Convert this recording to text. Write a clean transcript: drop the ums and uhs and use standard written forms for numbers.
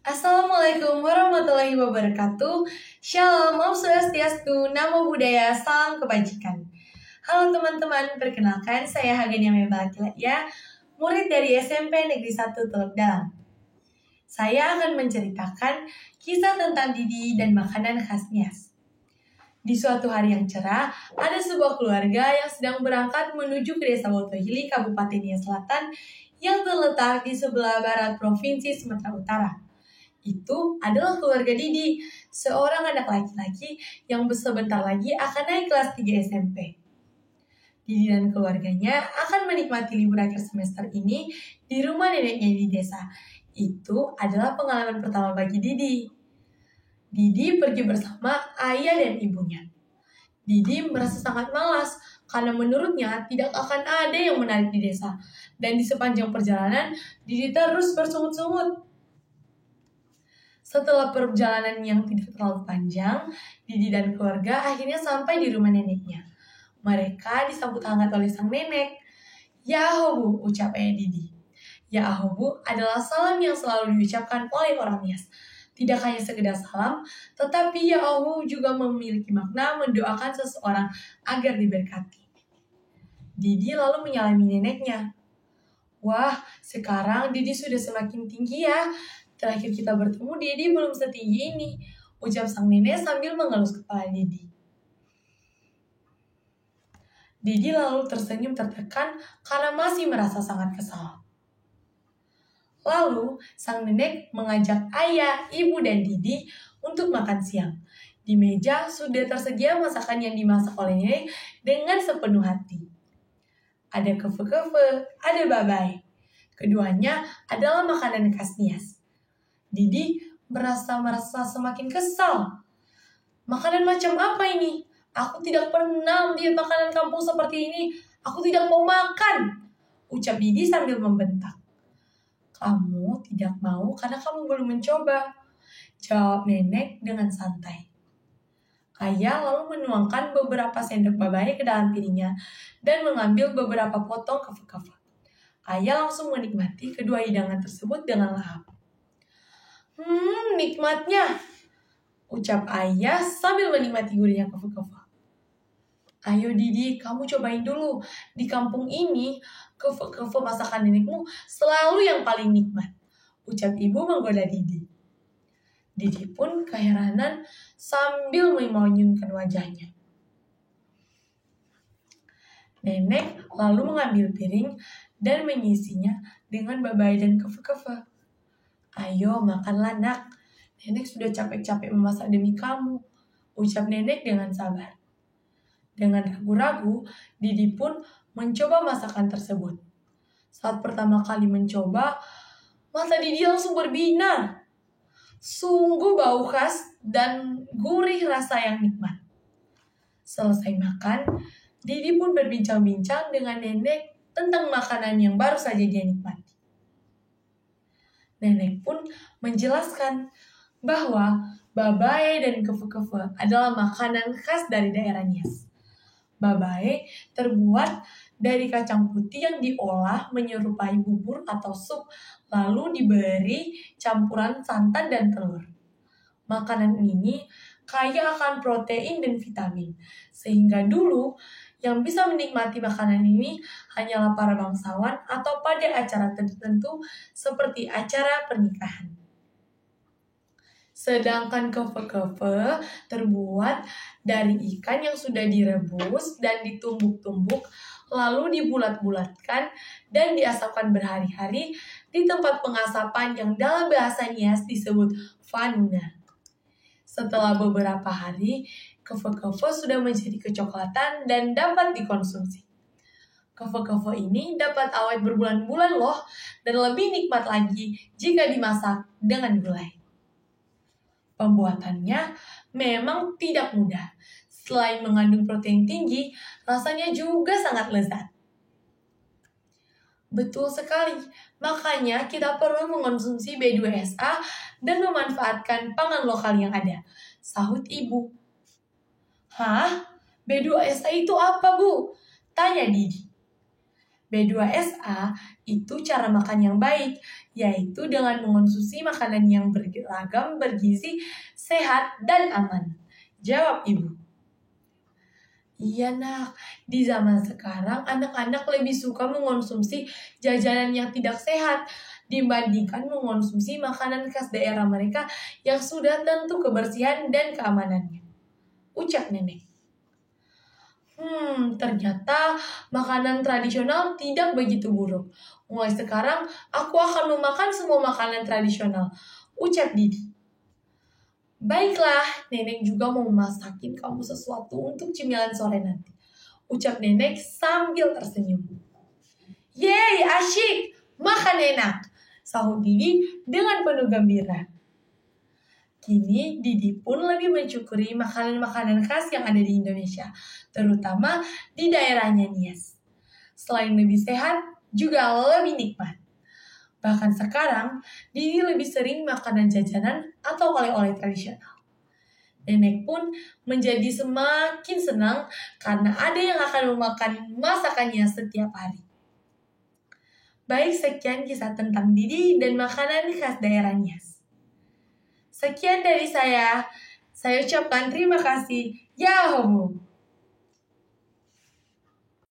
Assalamualaikum warahmatullahi wabarakatuh. Shalom, Om Swastiastu, Namo Buddhaya, Salam Kebajikan. Halo teman-teman, perkenalkan saya Hagenia Mebalakilaya, murid dari SMP Negeri 1 Teluk Dalam. Saya akan menceritakan kisah tentang Didi dan makanan khas Nias. Di suatu hari yang cerah, ada sebuah keluarga yang sedang berangkat menuju ke desa Wotohili, Kabupaten Nias Selatan, yang terletak di sebelah barat Provinsi Sumatera Utara. Itu adalah keluarga Didi, seorang anak laki-laki yang sebentar lagi akan naik kelas 3 SMP. Didi dan keluarganya akan menikmati libur akhir semester ini di rumah neneknya di desa. Itu adalah pengalaman pertama bagi Didi. Didi pergi bersama ayah dan ibunya. Didi merasa sangat malas karena menurutnya tidak akan ada yang menarik di desa. Dan di sepanjang perjalanan, Didi terus bersungut-sungut. Setelah perjalanan yang tidak terlalu panjang, Didi dan keluarga akhirnya sampai di rumah neneknya. Mereka disambut hangat oleh sang nenek. Ya ahobu, ucap ayah Didi. Ya ahobu adalah salam yang selalu diucapkan oleh orang Nias. Tidak hanya sekedar salam, tetapi ya ahobu juga memiliki makna mendoakan seseorang agar diberkati. Didi lalu menyalami neneknya. Wah, sekarang Didi sudah semakin tinggi ya. Terakhir kita bertemu, Didi belum setinggi ini, ucap sang nenek sambil mengelus kepala Didi. Didi lalu tersenyum tertekan karena masih merasa sangat kesal. Lalu, sang nenek mengajak ayah, ibu, dan Didi untuk makan siang. Di meja sudah tersedia masakan yang dimasak oleh nenek dengan sepenuh hati. Ada kefe-kefe, ada babai. Keduanya adalah makanan khas Nias. Didi merasa semakin kesal. Makanan macam apa ini? Aku tidak pernah melihat makanan kampung seperti ini. Aku tidak mau makan, ucap Didi sambil membentak. Kamu tidak mau karena kamu belum mencoba, jawab nenek dengan santai. Ayah lalu menuangkan beberapa sendok babai ke dalam piringnya dan mengambil beberapa potong kefe-kefe. Ayah langsung menikmati kedua hidangan tersebut dengan lahap. Nikmatnya, ucap ayah sambil menikmati gurihnya kefe-kefe. Ayo Didi, kamu cobain dulu. Di kampung ini, kefe-kefe masakan nenekmu selalu yang paling nikmat, ucap ibu menggoda Didi. Didi pun keheranan sambil memonyongkan wajahnya. Nenek lalu mengambil piring dan mengisinya dengan babai dan kefe-kefe. Ayo makanlah nak, nenek sudah capek-capek memasak demi kamu, ucap nenek dengan sabar. Dengan ragu-ragu, Didi pun mencoba masakan tersebut. Saat pertama kali mencoba, mata Didi langsung berbinar. Sungguh bau khas dan gurih rasa yang nikmat. Selesai makan, Didi pun berbincang-bincang dengan nenek tentang makanan yang baru saja dia nikmati. Nenek pun menjelaskan bahwa babai dan kefe-kefe adalah makanan khas dari daerah Nias. Babai terbuat dari kacang putih yang diolah menyerupai bubur atau sup, lalu diberi campuran santan dan telur. Makanan ini kaya akan protein dan vitamin, sehingga dulu yang bisa menikmati makanan ini hanyalah para bangsawan atau pada acara tertentu seperti acara pernikahan. Sedangkan kefe-kefe terbuat dari ikan yang sudah direbus dan ditumbuk-tumbuk, lalu dibulat-bulatkan dan diasapkan berhari-hari di tempat pengasapan yang dalam bahasa Nias disebut fanuna. Setelah beberapa hari, kefe-kefe sudah menjadi kecoklatan dan dapat dikonsumsi. Kefe-kefe ini dapat awet berbulan-bulan loh, dan lebih nikmat lagi jika dimasak dengan gulai. Pembuatannya memang tidak mudah. Selain mengandung protein tinggi, rasanya juga sangat lezat. Betul sekali, makanya kita perlu mengonsumsi B2SA dan memanfaatkan pangan lokal yang ada, sahut ibu. Hah? B2SA itu apa, Bu? Tanya Didi. B2SA itu cara makan yang baik yaitu dengan mengonsumsi makanan yang beragam, bergizi, sehat, dan aman. Jawab Ibu. Iya nak, di zaman sekarang anak-anak lebih suka mengonsumsi jajanan yang tidak sehat dibandingkan mengonsumsi makanan khas daerah mereka yang sudah tentu kebersihan dan keamanannya. Ucap nenek. Ternyata makanan tradisional tidak begitu buruk. Mulai sekarang, aku akan memakan semua makanan tradisional. Ucap Didi. Baiklah, nenek juga mau masakin kamu sesuatu untuk cemilan sore nanti. Ucap nenek sambil tersenyum. Yeay, asyik, makan enak, sahut Didi dengan penuh gembira. Kini Didi pun lebih mencukuri makanan-makanan khas yang ada di Indonesia, terutama di daerahnya Nias. Selain lebih sehat, juga lebih nikmat. Bahkan sekarang, Didi lebih sering makanan jajanan atau oleh-oleh tradisional. Nenek pun menjadi semakin senang karena ada yang akan memakan masakannya setiap hari. Baik, sekian kisah tentang Didi dan makanan khas daerah Nias. Sekian dari saya ucapkan terima kasih. Yahoo!